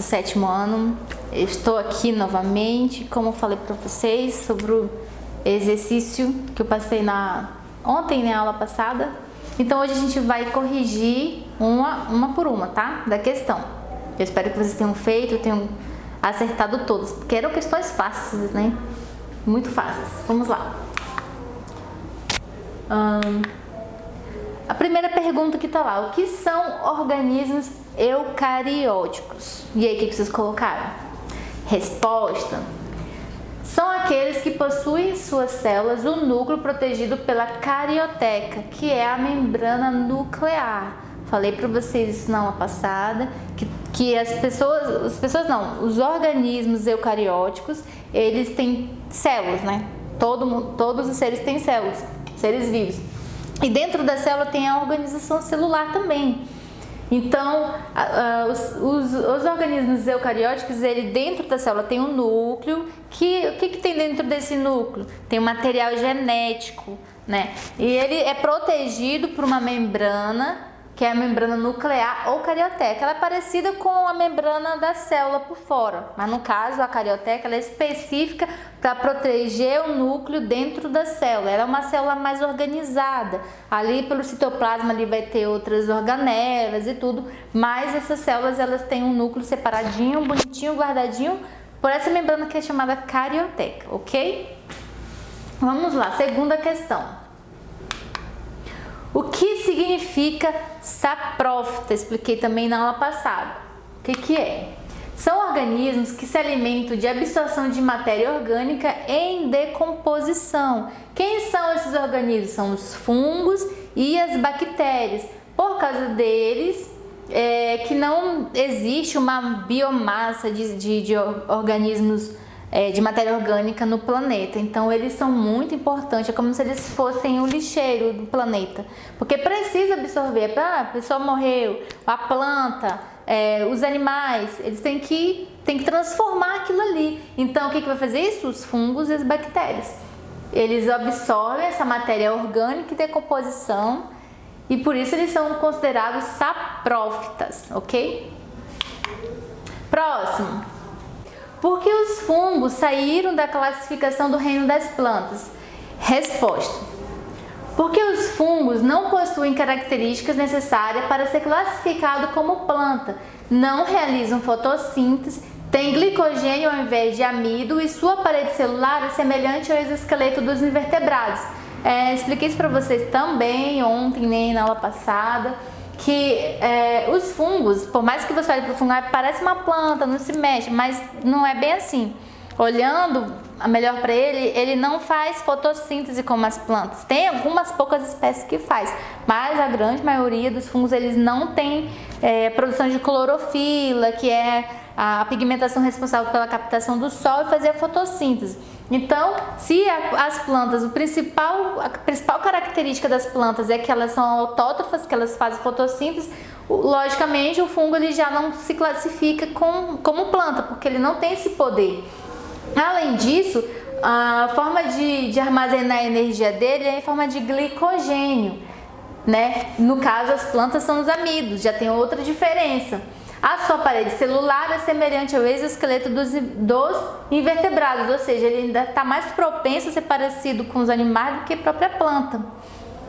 do 7º ano. Eu estou aqui novamente, como eu falei para vocês, sobre o exercício que eu passei ontem na aula passada. Então hoje a gente vai corrigir uma por uma, tá? Da questão. Eu espero que vocês tenham feito, tenham acertado todas, porque eram questões fáceis, né? Muito fáceis. Vamos lá. A primeira pergunta que tá lá: o que são organismos eucarióticos? E aí, o que vocês colocaram? Resposta: são aqueles que possuem em suas células o núcleo protegido pela carioteca, que é a membrana nuclear. Falei para vocês isso na aula passada, que os organismos eucarióticos, eles têm células, né? Todos os seres têm células, seres vivos. E dentro da célula tem a organização celular também. Então, os organismos eucarióticos, ele dentro da célula tem um núcleo. O que tem dentro desse núcleo? Tem um material genético, né? E ele é protegido por uma membrana, que é a membrana nuclear ou carioteca. Ela é parecida com a membrana da célula por fora, mas no caso a carioteca ela é específica para proteger o núcleo dentro da célula. Ela é uma célula mais organizada. Ali pelo citoplasma ali vai ter outras organelas e tudo, mas essas células elas têm um núcleo separadinho, bonitinho, guardadinho por essa membrana que é chamada carioteca, ok? Vamos lá, segunda questão. O que significa saprófita? Expliquei também na aula passada. O que é? São organismos que se alimentam de absorção de matéria orgânica em decomposição. Quem são esses organismos? São os fungos e as bactérias. Por causa deles, que não existe uma biomassa de organismos de matéria orgânica no planeta. Então eles são muito importantes, é como se eles fossem o lixeiro do planeta, porque precisa absorver. A pessoa morreu, a planta, os animais, eles têm que transformar aquilo ali. Então o que vai fazer isso? Os fungos e as bactérias. Eles absorvem essa matéria orgânica em decomposição e por isso eles são considerados saprófitas, ok? Próximo. Por que os fungos saíram da classificação do reino das plantas? Resposta: porque os fungos não possuem características necessárias para ser classificado como planta, não realizam fotossíntese, têm glicogênio ao invés de amido e sua parede celular é semelhante ao exoesqueleto dos invertebrados. Expliquei isso para vocês também ontem, nem na aula passada, que os fungos, por mais que você olhe para o fungo, parece uma planta, não se mexe, mas não é bem assim. Olhando melhor para ele não faz fotossíntese como as plantas. Tem algumas poucas espécies que faz, mas a grande maioria dos fungos eles não tem produção de clorofila, que é a pigmentação responsável pela captação do sol e fazer a fotossíntese. Então, se as plantas, a principal característica das plantas é que elas são autótrofas, que elas fazem fotossíntese, logicamente o fungo ele já não se classifica como planta, porque ele não tem esse poder. Além disso, a forma de armazenar a energia dele é em forma de glicogênio, né? No caso, as plantas são os amidos, já tem outra diferença. A sua parede celular é semelhante ao exoesqueleto dos invertebrados, ou seja, ele ainda está mais propenso a ser parecido com os animais do que a própria planta,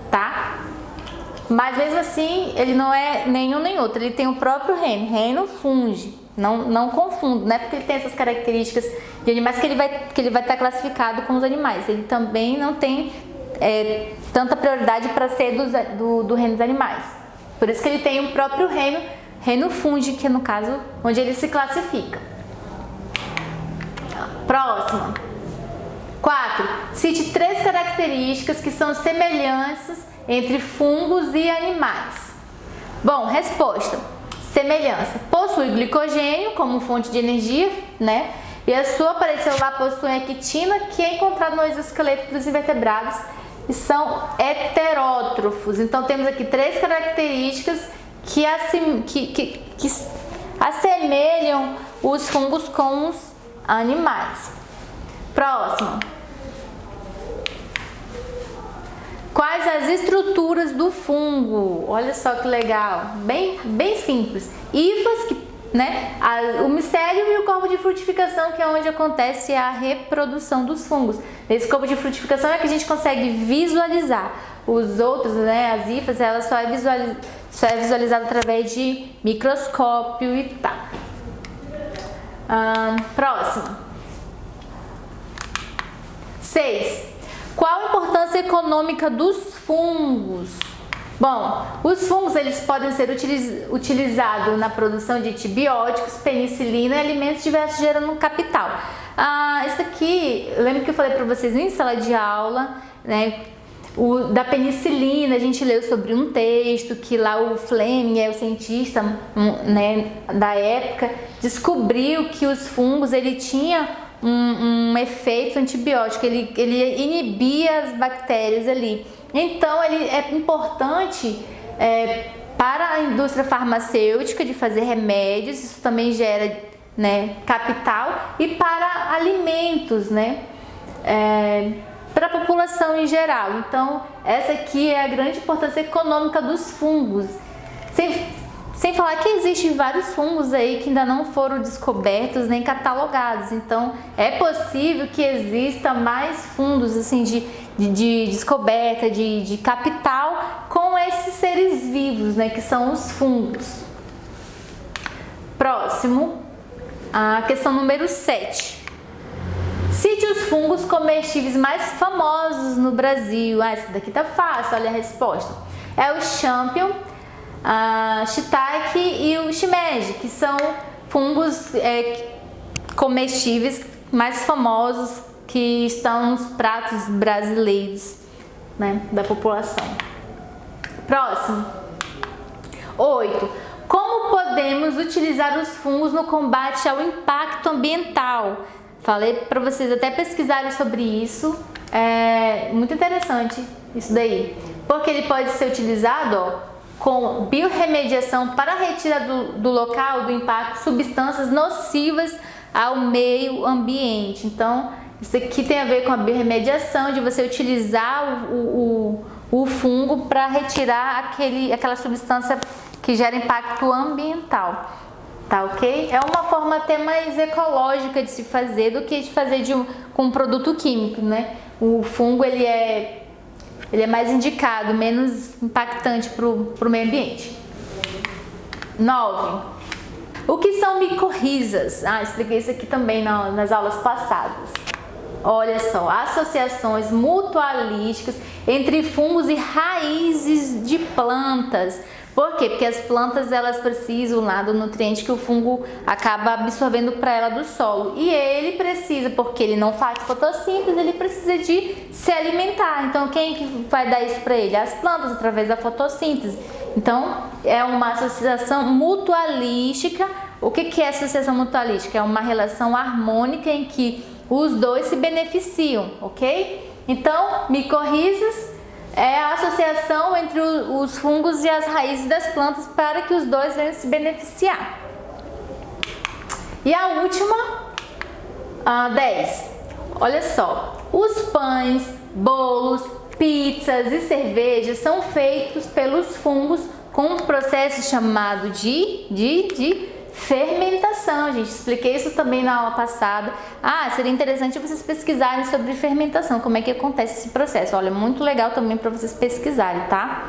tá? Mas mesmo assim, ele não é nenhum nem outro, ele tem o próprio reino fungi. Não confundo, não é porque ele tem essas características de animais que ele vai estar classificado com os animais. Ele também não tem tanta prioridade para ser do reino dos animais. Por isso que ele tem o próprio reino fungi, que é no caso onde ele se classifica. Próximo. 4. Cite 3 características que são semelhanças entre fungos e animais. Bom, resposta: semelhança. Possui glicogênio como fonte de energia, né? E a sua parede celular possui a quitina, que é encontrada no exoesqueleto dos invertebrados, e são heterótrofos. Então temos aqui 3 características que assemelham os fungos com os animais. Próximo. Quais as estruturas do fungo? Olha só que legal, bem simples. Hifas, que né? O micélio e o corpo de frutificação, que é onde acontece a reprodução dos fungos. Nesse corpo de frutificação é que a gente consegue visualizar. Os outros, né, as hifas, ela só é visualizada através de microscópio e tal. Próximo. 6. Qual a importância econômica dos fungos? Bom, os fungos eles podem ser utilizados na produção de antibióticos, penicilina e alimentos diversos gerando capital. Isso aqui, lembra que eu falei para vocês em sala de aula, né? Da penicilina, a gente leu sobre um texto que lá o Fleming, o cientista, né, da época, descobriu que os fungos ele tinha um efeito antibiótico, ele inibia as bactérias ali. Então ele é importante para a indústria farmacêutica de fazer remédios, isso também gera, né, capital, e para alimentos, né, para a população em geral. Então essa aqui é a grande importância econômica dos fungos. Sem falar que existem vários fungos aí que ainda não foram descobertos nem catalogados. Então é possível que exista mais fundos assim de descoberta, de capital com esses seres vivos, né, que são os fungos. Próximo, a questão número 7. Cite os fungos comestíveis mais famosos no Brasil. Essa daqui tá fácil, olha a resposta. É o champignon, shiitake e o shimeji, que são fungos comestíveis mais famosos que estão nos pratos brasileiros, né, da população. Próximo. 8. Como podemos utilizar os fungos no combate ao impacto ambiental? Falei para vocês até pesquisarem sobre isso. É muito interessante isso daí, porque ele pode ser utilizado com biorremediação para retirar do local do impacto substâncias nocivas ao meio ambiente. Então, isso aqui tem a ver com a biorremediação, de você utilizar o fungo para retirar aquela substância que gera impacto ambiental. Tá ok? É uma forma até mais ecológica de se fazer do que de fazer com um produto químico, né? O fungo ele é mais indicado, menos impactante para o meio ambiente. 9. O que são micorrizas? Expliquei isso aqui também nas aulas passadas. Olha só, associações mutualísticas entre fungos e raízes de plantas. Por quê? Porque as plantas elas precisam lá do nutriente que o fungo acaba absorvendo para ela do solo. E ele precisa, porque ele não faz fotossíntese, ele precisa de se alimentar. Então quem que vai dar isso para ele? As plantas, através da fotossíntese. Então é uma associação mutualística. O que é associação mutualística? É uma relação harmônica em que os dois se beneficiam, ok? Então, micorrizas é a associação entre os fungos e as raízes das plantas para que os dois venham se beneficiar. E a última, 10. Olha só, os pães, bolos, pizzas e cervejas são feitos pelos fungos com um processo chamado de fermentação, gente. Expliquei isso também na aula passada. Seria interessante vocês pesquisarem sobre fermentação, como é que acontece esse processo. Olha, muito legal também para vocês pesquisarem, tá?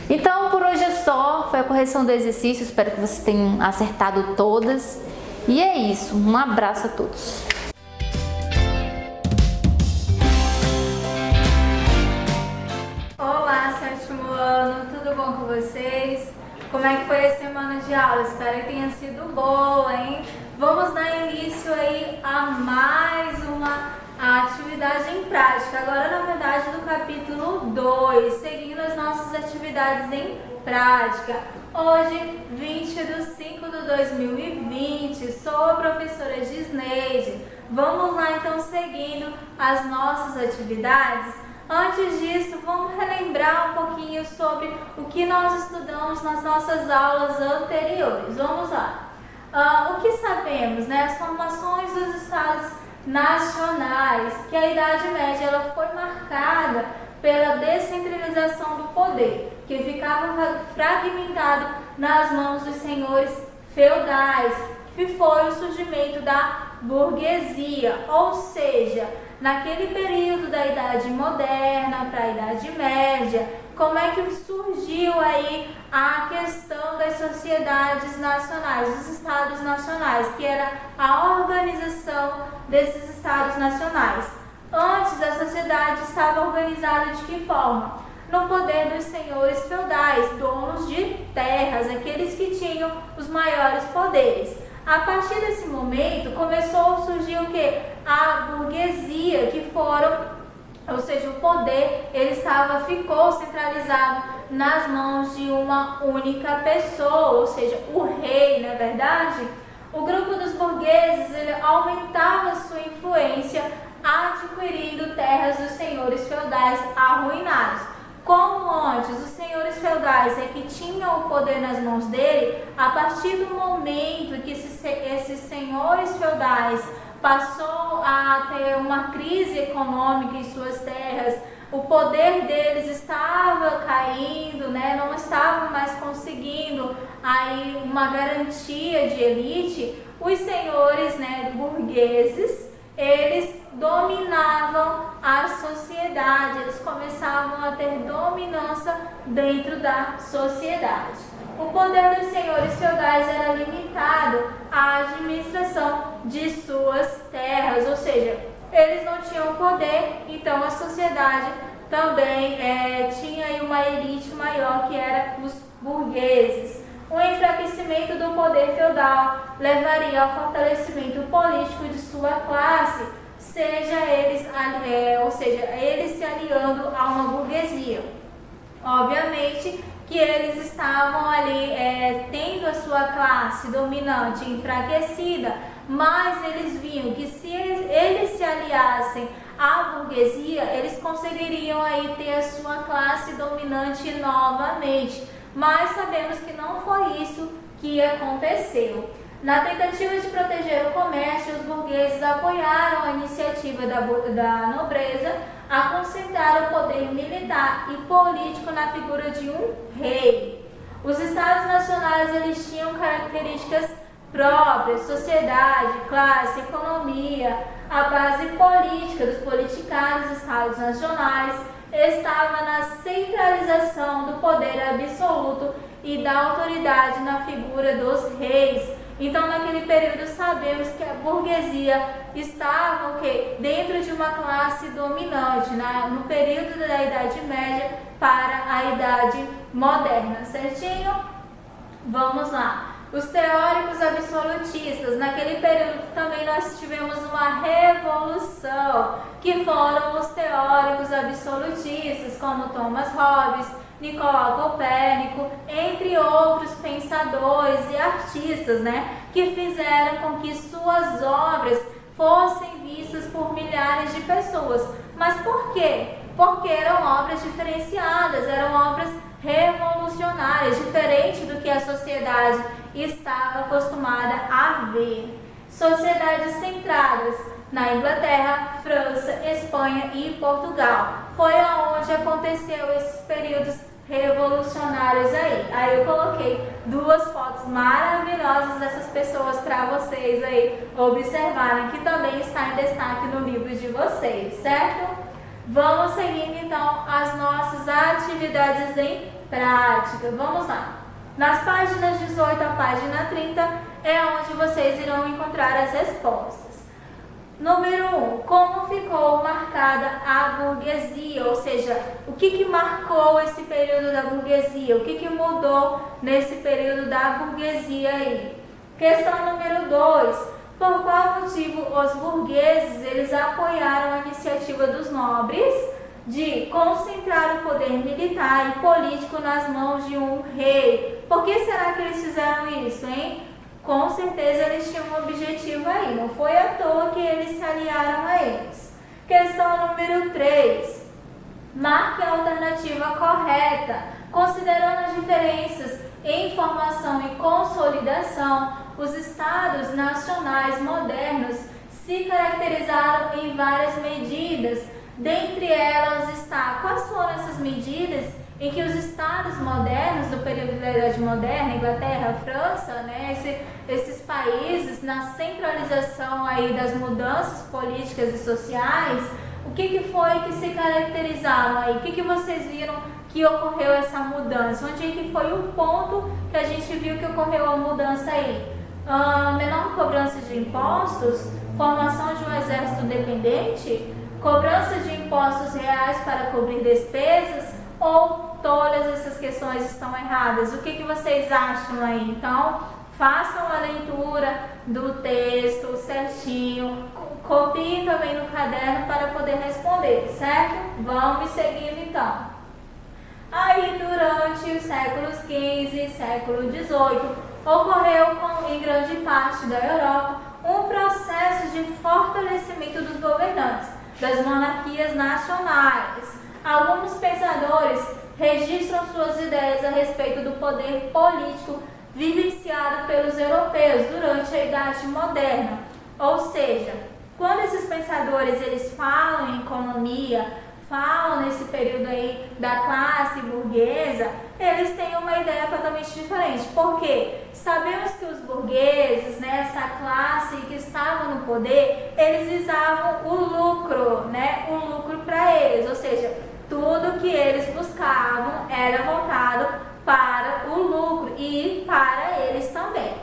Então, por hoje é só. Foi a correção do exercício. Espero que vocês tenham acertado todas. E é isso. Um abraço a todos. Olá, sétimo ano. Tudo bom com vocês? Como é que foi a semana de aula? Espero que tenha sido boa, hein? Vamos dar início aí a mais uma atividade em prática. Agora, na verdade, do capítulo 2, seguindo as nossas atividades em prática. Hoje, 20/5/2020, sou a professora Gisneide. Vamos lá, então, seguindo as nossas atividades. Antes disso, vamos relembrar um pouquinho sobre o que nós estudamos nas nossas aulas anteriores. Vamos lá. O que sabemos, né? As formações dos estados nacionais, que a Idade Média ela foi marcada pela descentralização do poder, que ficava fragmentado nas mãos dos senhores feudais, que foi o surgimento da burguesia, ou seja, naquele período da Idade Moderna para a Idade Média, como é que surgiu aí a questão das sociedades nacionais, dos estados nacionais, que era a organização desses estados nacionais. Antes, a sociedade estava organizada de que forma? No poder dos senhores feudais, donos de terras, aqueles que tinham os maiores poderes. A partir desse momento, começou a surgir o que? A burguesia, que ou seja, o poder ficou centralizado nas mãos de uma única pessoa, ou seja, o rei, na verdade. O grupo dos burgueses ele aumentava sua influência, adquirindo terras dos senhores feudais arruinados. Como antes os senhores feudais é que tinham o poder nas mãos dele, a partir do momento que esses senhores feudais passou a ter uma crise econômica em suas terras, o poder deles estava caindo, não estavam mais conseguindo aí uma garantia de elite, os senhores burgueses, eles dominavam a sociedade, eles começavam a ter dominância dentro da sociedade. O poder dos senhores feudais era limitado à administração de suas terras, ou seja, eles não tinham poder, então a sociedade também tinha aí uma elite maior, que era os burgueses. O enfraquecimento do poder feudal levaria ao fortalecimento político de sua classe, eles se aliando a uma burguesia. Obviamente que eles estavam ali tendo a sua classe dominante enfraquecida, mas eles viam que se eles se aliassem à burguesia, eles conseguiriam aí ter a sua classe dominante novamente. Mas sabemos que não foi isso que aconteceu. Na tentativa de proteger o comércio, os burgueses apoiaram a iniciativa da nobreza a concentrar o poder militar e político na figura de um rei. Os estados nacionais eles tinham características próprias, sociedade, classe, economia. A base política dos politicários estados nacionais estava na centralização do poder absoluto e da autoridade na figura dos reis. Então, naquele período, sabemos que a burguesia estava dentro de uma classe dominante, no período da Idade Média para a Idade Moderna, certinho? Vamos lá. Os teóricos absolutistas, naquele período também nós tivemos uma revolução, que foram os teóricos absolutistas, como Thomas Hobbes, Nicolau Copérnico, entre outros pensadores e artistas, que fizeram com que suas obras fossem vistas por milhares de pessoas. Mas por quê? Porque eram obras diferenciadas, eram obras revolucionárias, diferente do que a sociedade estava acostumada a ver. Sociedades centradas na Inglaterra, França, Espanha e Portugal. Foi onde aconteceu esses períodos revolucionários aí. Aí eu coloquei duas fotos maravilhosas dessas pessoas para vocês aí observarem, que também está em destaque no livro de vocês, certo? Vamos seguindo então as nossas atividades em prática. Vamos lá. Nas páginas 18 à página 30 é onde vocês irão encontrar as respostas. Número 1. Como ficou marcada a burguesia? Ou seja, o que marcou esse período da burguesia? O que mudou nesse período da burguesia aí? Questão número 2. Por qual motivo os burgueses eles apoiaram a iniciativa dos nobres de concentrar o poder militar e político nas mãos de um rei? Por que será que eles fizeram isso, hein? Com certeza eles tinham um objetivo aí, não foi à toa que eles se aliaram a eles. Questão número 3. Marque a alternativa correta. Considerando as diferenças em formação e consolidação, os estados nacionais modernos se caracterizaram em várias medidas. Dentre elas está, quais foram essas medidas em que os estados modernos do período da Idade Moderna, Inglaterra, França, né, esses países, na centralização aí das mudanças políticas e sociais, o que foi que se caracterizaram aí? O que vocês viram que ocorreu essa mudança? Onde é que foi o ponto que a gente viu que ocorreu a mudança aí? Menor cobrança de impostos, formação de um exército dependente, cobrança de impostos reais para cobrir despesas, ou todas essas questões estão erradas? O que vocês acham aí? Então, façam a leitura do texto certinho, copiem também no caderno para poder responder, certo? Vamos seguindo então. Aí, durante os séculos XV e século XVIII, ocorreu em grande parte da Europa um processo de fortalecimento dos governantes, das monarquias nacionais. Alguns pensadores registram suas ideias a respeito do poder político vivenciado pelos europeus durante a Idade Moderna. Ou seja, quando esses pensadores eles falam em economia, falam nesse período aí da classe burguesa, eles têm uma ideia totalmente diferente. Por quê? Sabemos que os burgueses, né, essa classe que estava no poder, eles visavam o lucro, né, o lucro para eles, ou seja, tudo que eles buscavam era voltado para o lucro e para eles também.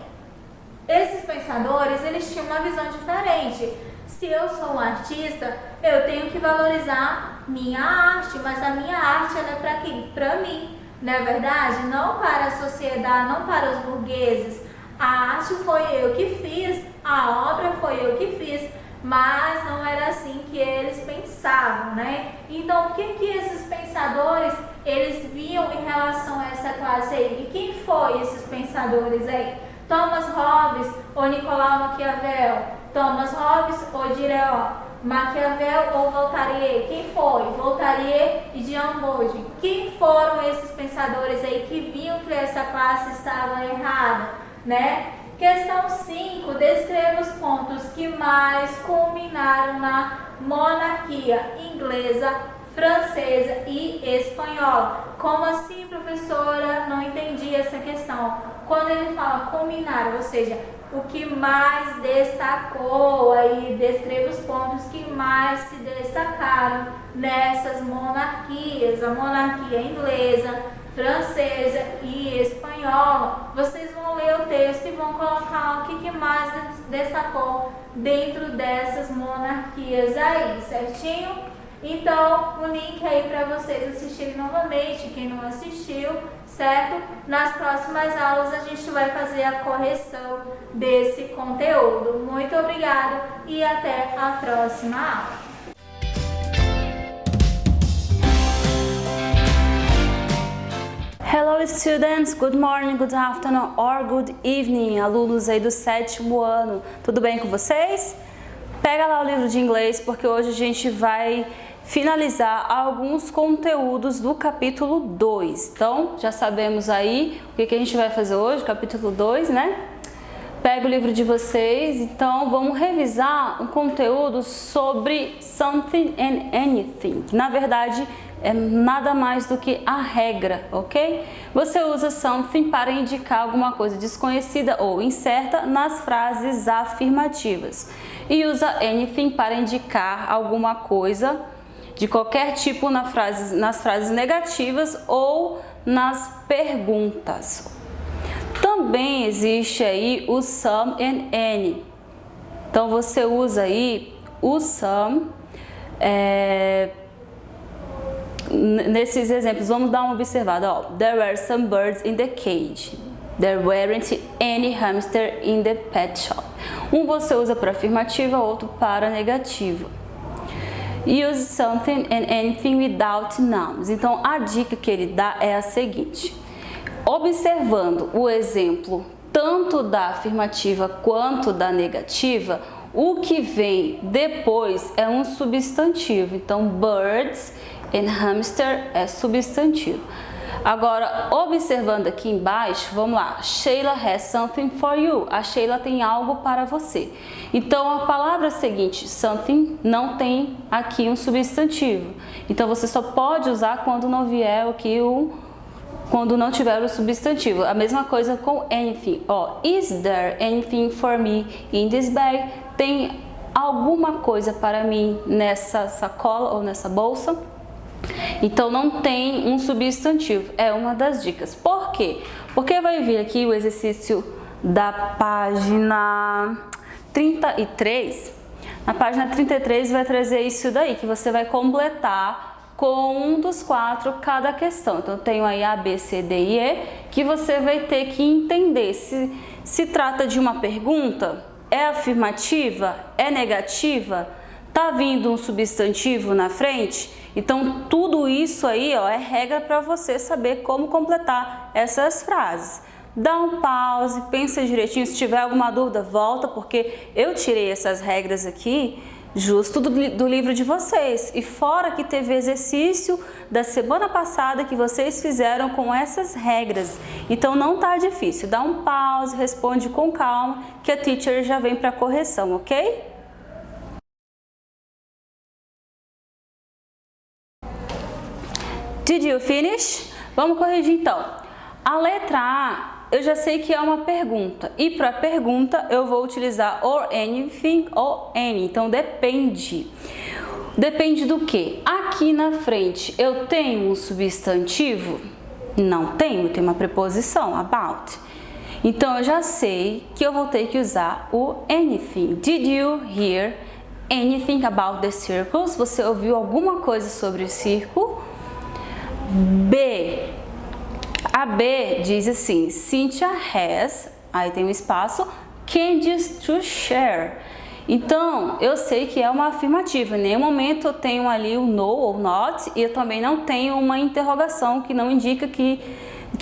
Esses pensadores, eles tinham uma visão diferente. Se eu sou um artista, eu tenho que valorizar minha arte, mas a minha arte ela é para quem? Para mim, não é verdade? Não para a sociedade, não para os burgueses. A arte foi eu que fiz, a obra foi eu que fiz, mas não era assim que eles pensavam, né? Então, o que esses pensadores, eles viam em relação a essa classe aí? E quem foi esses pensadores aí? Thomas Hobbes ou Nicolau Maquiavel? Thomas Hobbes ou Diderot? Maquiavel ou Voltaire? Quem foi? Voltaire e Jean Bodin. Quem foram esses pensadores aí que viam que essa classe estava errada, né? Questão 5. Descreva os pontos que mais culminaram na monarquia inglesa, francesa e espanhola. Como assim, professora? Não entendi essa questão. Quando ele fala culminaram, ou seja, o que mais destacou, aí descreva os pontos que mais se destacaram nessas monarquias, a monarquia inglesa, francesa e espanhola. Vocês vão ler o texto e vão colocar o que mais destacou dentro dessas monarquias aí, certinho? Então, o link aí para vocês assistirem novamente, quem não assistiu, certo? Nas próximas aulas a gente vai fazer a correção desse conteúdo. Muito obrigado e até a próxima aula. Hello students, good morning, good afternoon or good evening, alunos aí do 7º ano, tudo bem com vocês? Pega lá o livro de inglês porque hoje a gente vai finalizar alguns conteúdos do capítulo 2, então já sabemos aí o que a gente vai fazer hoje, capítulo 2, né? Pega o livro de vocês, então vamos revisar um conteúdo sobre something and anything, que na verdade é nada mais do que a regra, ok? Você usa something para indicar alguma coisa desconhecida ou incerta nas frases afirmativas e usa anything para indicar alguma coisa de qualquer tipo nas frases negativas ou nas perguntas. Também existe aí o some and any. Então você usa aí o some. Nesses exemplos, vamos dar uma observada. Ó. There were some birds in the cage. There weren't any hamster in the pet shop. Um você usa para afirmativa, outro para negativa. Use something and anything without nouns. Então, a dica que ele dá é a seguinte. Observando o exemplo tanto da afirmativa quanto da negativa, o que vem depois é um substantivo. Então, birds and hamster é substantivo. Agora, observando aqui embaixo, vamos lá. Sheila has something for you. A Sheila tem algo para você. Então, a palavra seguinte, something, não tem aqui um substantivo. Então, você só pode usar quando não vier aqui quando não tiver o substantivo. A mesma coisa com anything. Ó, is there anything for me in this bag? Tem alguma coisa para mim nessa sacola ou nessa bolsa? Então não tem um substantivo, é uma das dicas. Por quê? Porque vai vir aqui o exercício da página 33. Na página 33 vai trazer isso daí, que você vai completar com um dos 4 cada questão. Então eu tenho aí A, B, C, D e E, que você vai ter que entender se trata de uma pergunta, é afirmativa, é negativa, tá vindo um substantivo na frente. Então, tudo isso aí, ó, é regra para você saber como completar essas frases. Dá um pause, pensa direitinho, se tiver alguma dúvida, volta, porque eu tirei essas regras aqui justo do livro de vocês. E fora que teve exercício da semana passada que vocês fizeram com essas regras. Então, não tá difícil. Dá um pause, responde com calma, que a teacher já vem para correção, ok? Did you finish? Vamos corrigir então. A letra A, eu já sei que é uma pergunta. E para pergunta, eu vou utilizar or anything ou any. Então, depende. Depende do quê? Aqui na frente, eu tenho um substantivo? Não tenho, tem uma preposição, about. Então, eu já sei que eu vou ter que usar o anything. Did you hear anything about the circles? Você ouviu alguma coisa sobre o círculo? B. A B diz assim, Cynthia has, aí tem um espaço, candies to share. Então, eu sei que é uma afirmativa. Em nenhum momento eu tenho ali o no ou not, e eu também não tenho uma interrogação que não indica que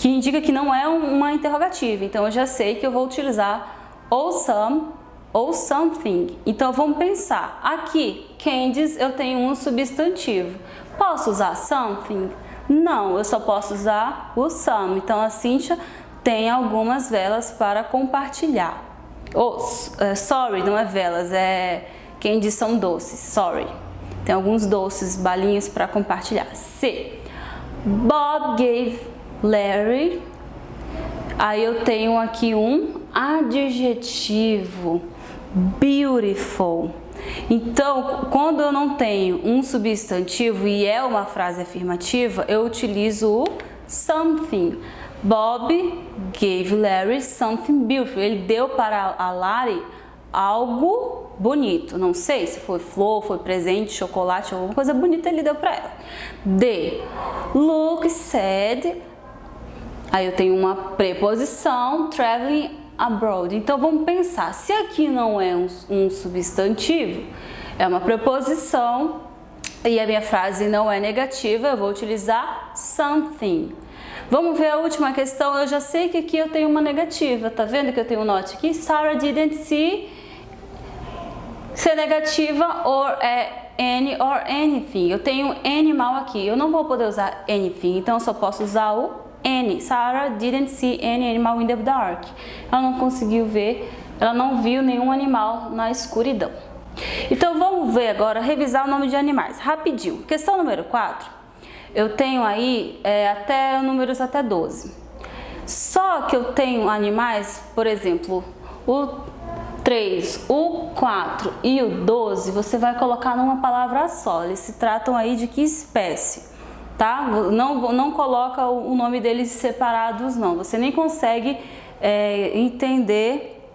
indica que não é uma interrogativa. Então, eu já sei que eu vou utilizar ou some ou something. Então, vamos pensar. Aqui, candies, eu tenho um substantivo. Posso usar something? Não, eu só posso usar o some. Então, a Cíntia tem algumas velas para compartilhar. Sorry, não é velas, é candies são doces, sorry. Tem alguns doces, balinhos para compartilhar. C. Bob gave Larry. Aí eu tenho aqui um adjetivo, beautiful. Então, quando eu não tenho um substantivo e é uma frase afirmativa, eu utilizo o something. Bob gave Larry something beautiful. Ele deu para a Larry algo bonito. Não sei se foi flor, foi presente, chocolate, alguma coisa bonita ele deu para ela. D. Luke said. Aí eu tenho uma preposição, traveling abroad. Então vamos pensar, se aqui não é um substantivo, é uma preposição e a minha frase não é negativa, eu vou utilizar something. Vamos ver a última questão. Eu já sei que aqui eu tenho uma negativa, tá vendo que eu tenho um note aqui? Sarah didn't see. Se é negativa, or é any or anything. Eu tenho animal aqui, eu não vou poder usar anything, então eu só posso usar o any. Sarah didn't see any animal in the dark. Ela não conseguiu ver, ela não viu nenhum animal na escuridão. Então vamos ver agora, revisar o nome de animais, rapidinho. Questão número 4, eu tenho aí números até 12. Só que eu tenho animais, por exemplo, o 3, o 4 e o 12, você vai colocar numa palavra só. Eles se tratam aí de que espécie? Tá? Não coloca o nome deles separados, não. Você nem consegue entender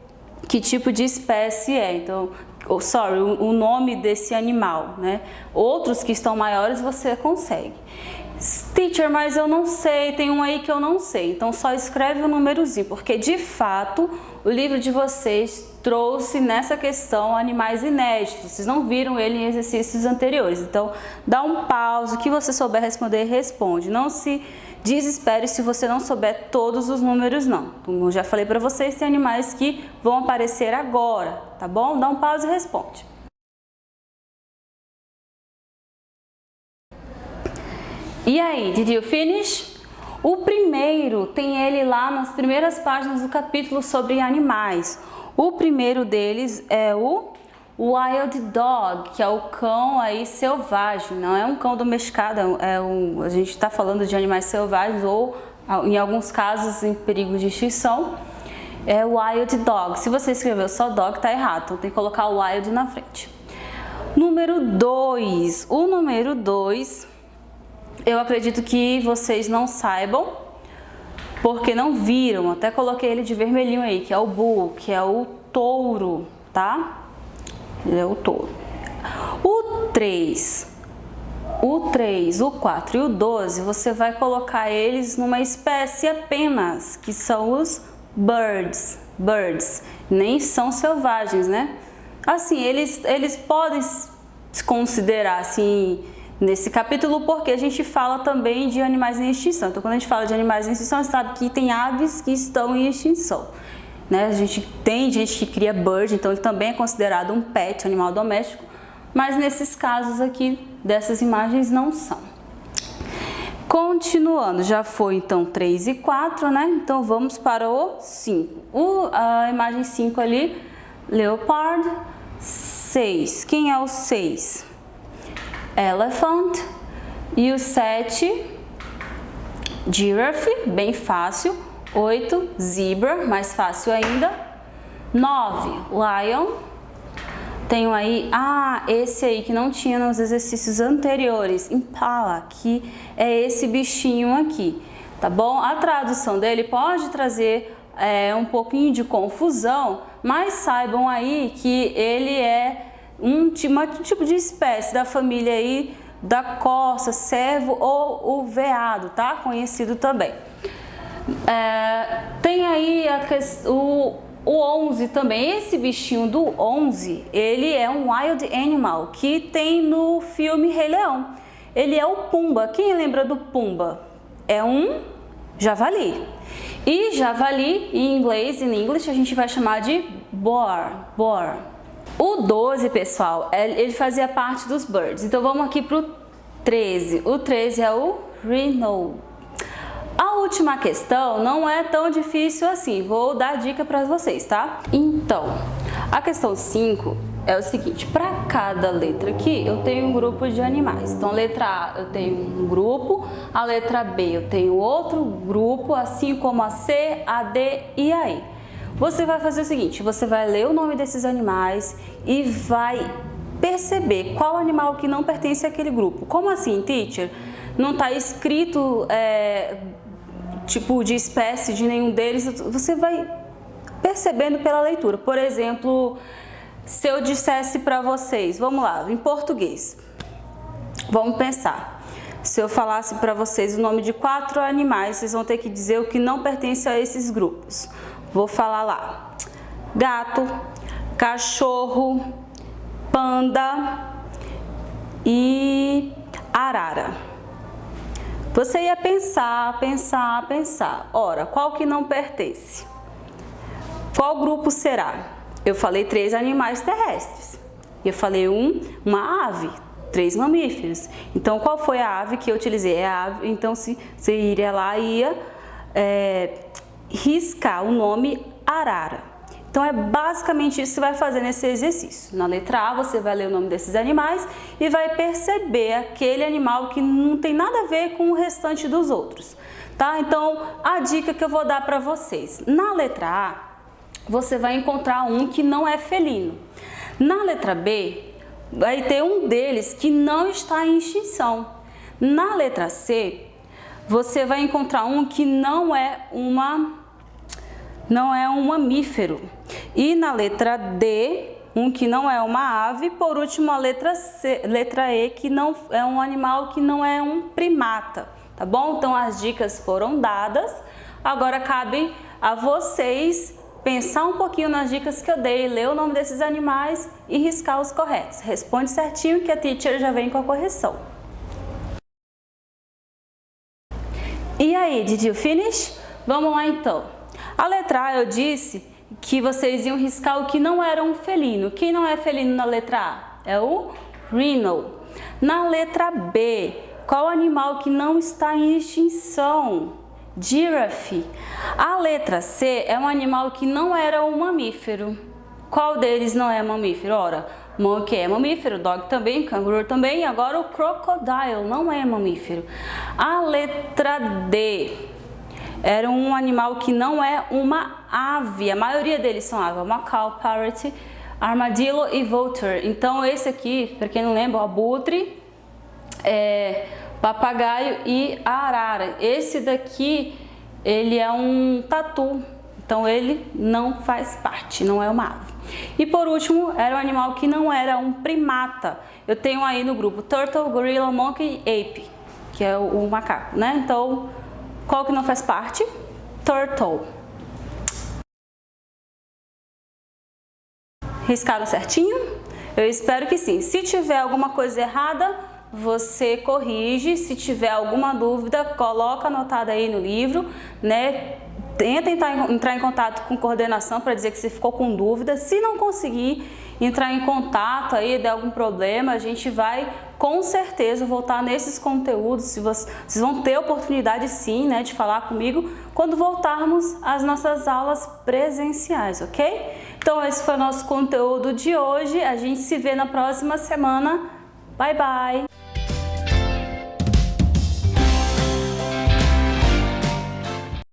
que tipo de espécie é. Então, o nome desse animal, né? Outros que estão maiores você consegue. Teacher, mas eu não sei, tem um aí que eu não sei. Então, só escreve o númerozinho, porque de fato o livro de vocês trouxe nessa questão animais inéditos. Vocês não viram ele em exercícios anteriores. Então, dá um pause, o que você souber responder, responde. Não se desespere se você não souber todos os números, não. Como eu já falei para vocês, tem animais que vão aparecer agora, tá bom? Dá um pause e responde. E aí, did you finish? O primeiro tem ele lá nas primeiras páginas do capítulo sobre animais. O primeiro deles é o Wild Dog, que é o cão aí selvagem, não é um cão domesticado, a gente está falando de animais selvagens ou, em alguns casos, em perigo de extinção, é o Wild Dog. Se você escreveu só Dog, tá errado, então tem que colocar o Wild na frente. Número 2, o número 2, eu acredito que vocês não saibam, porque não viram, até coloquei ele de vermelhinho aí, que é o Bull, que é o touro, tá? Ele é o touro. O 3, o 4 e o 12, você vai colocar eles numa espécie apenas, que são os birds. Nem são selvagens, né? Assim, eles podem se considerar assim nesse capítulo, porque a gente fala também de animais em extinção. Então, quando a gente fala de animais em extinção, a gente sabe que tem aves que estão em extinção. Né? Tem gente que cria bird, então ele também é considerado um pet, animal doméstico, mas nesses casos aqui, dessas imagens, não são. Continuando, já foi então 3 e 4, né? Então vamos para o 5. A imagem 5 ali, leopard. 6, quem é o 6? Elephant. E o 7, giraffe, bem fácil. 8, zebra, mais fácil ainda. 9, lion. Tenho aí, esse aí que não tinha nos exercícios anteriores, impala, que é esse bichinho aqui, tá bom? A tradução dele pode trazer um pouquinho de confusão, mas saibam aí que ele é um tipo de espécie da família aí da corça, cervo ou o veado, tá? Conhecido também. Tem aí o 11 também. Esse bichinho do 11, ele é um wild animal que tem no filme Rei Leão. Ele é o Pumba. Quem lembra do Pumba? É um javali. E javali em inglês, em English, a gente vai chamar de boar. O 12, pessoal, ele fazia parte dos birds. Então vamos aqui pro 13. O 13 é o rhino. A última questão não é tão difícil assim, vou dar dica para vocês, tá? Então, a questão 5 é o seguinte, para cada letra aqui eu tenho um grupo de animais. Então, a letra A eu tenho um grupo, a letra B eu tenho outro grupo, assim como a C, a D e a E. Você vai fazer o seguinte, você vai ler o nome desses animais e vai perceber qual animal que não pertence àquele grupo. Como assim, teacher? Não está escrito tipo de espécie de nenhum deles, você vai percebendo pela leitura. Por exemplo, se eu dissesse para vocês, vamos lá, em português, vamos pensar. Se eu falasse para vocês o nome de 4 animais, vocês vão ter que dizer o que não pertence a esses grupos. Vou falar lá: gato, cachorro, panda e arara. Você ia pensar. Ora, qual que não pertence? Qual grupo será? Eu falei 3 animais terrestres. Eu falei uma ave, 3 mamíferos. Então, qual foi a ave que eu utilizei? É a ave. Então, você iria lá e ia riscar o nome arara. Então, é basicamente isso que você vai fazer nesse exercício. Na letra A, você vai ler o nome desses animais e vai perceber aquele animal que não tem nada a ver com o restante dos outros, tá? Então, a dica que eu vou dar para vocês. Na letra A, você vai encontrar um que não é felino. Na letra B, vai ter um deles que não está em extinção. Na letra C, você vai encontrar um que não é um mamífero. E na letra D, um que não é uma ave. Por último, a letra E, que não é um animal que não é um primata, tá bom? Então as dicas foram dadas. Agora cabe a vocês pensar um pouquinho nas dicas que eu dei, ler o nome desses animais e riscar os corretos. Responde certinho que a teacher já vem com a correção. E aí, did you finish? Vamos lá então. A letra A eu disse que vocês iam riscar o que não era um felino. Quem não é felino na letra A? É o rhino. Na letra B, qual animal que não está em extinção? giraffe. A letra C é um animal que não era um mamífero. Qual deles não é mamífero? Ora, monkey é mamífero, dog também, canguru também, agora o crocodile não é mamífero. A letra D era um animal que não é uma ave, a maioria deles são aves, macaco, parrot, armadillo e vulture. Então esse aqui, para quem não lembra, o abutre, papagaio e arara. Esse daqui, ele é um tatu, então ele não faz parte, não é uma ave. E por último, era um animal que não era um primata. Eu tenho aí no grupo turtle, gorilla, monkey e ape, que é o macaco, né? Então, qual que não faz parte? Turtle. Riscaram certinho? Eu espero que sim. Se tiver alguma coisa errada, você corrige. Se tiver alguma dúvida, coloca anotada aí no livro, né? Tenta entrar em contato com coordenação para dizer que você ficou com dúvida. Se não conseguir entrar em contato aí, der algum problema, a gente vai com certeza voltar nesses conteúdos. Vocês vão ter oportunidade sim, né, de falar comigo quando voltarmos às nossas aulas presenciais, ok? Então esse foi o nosso conteúdo de hoje. A gente se vê na próxima semana. Bye, bye!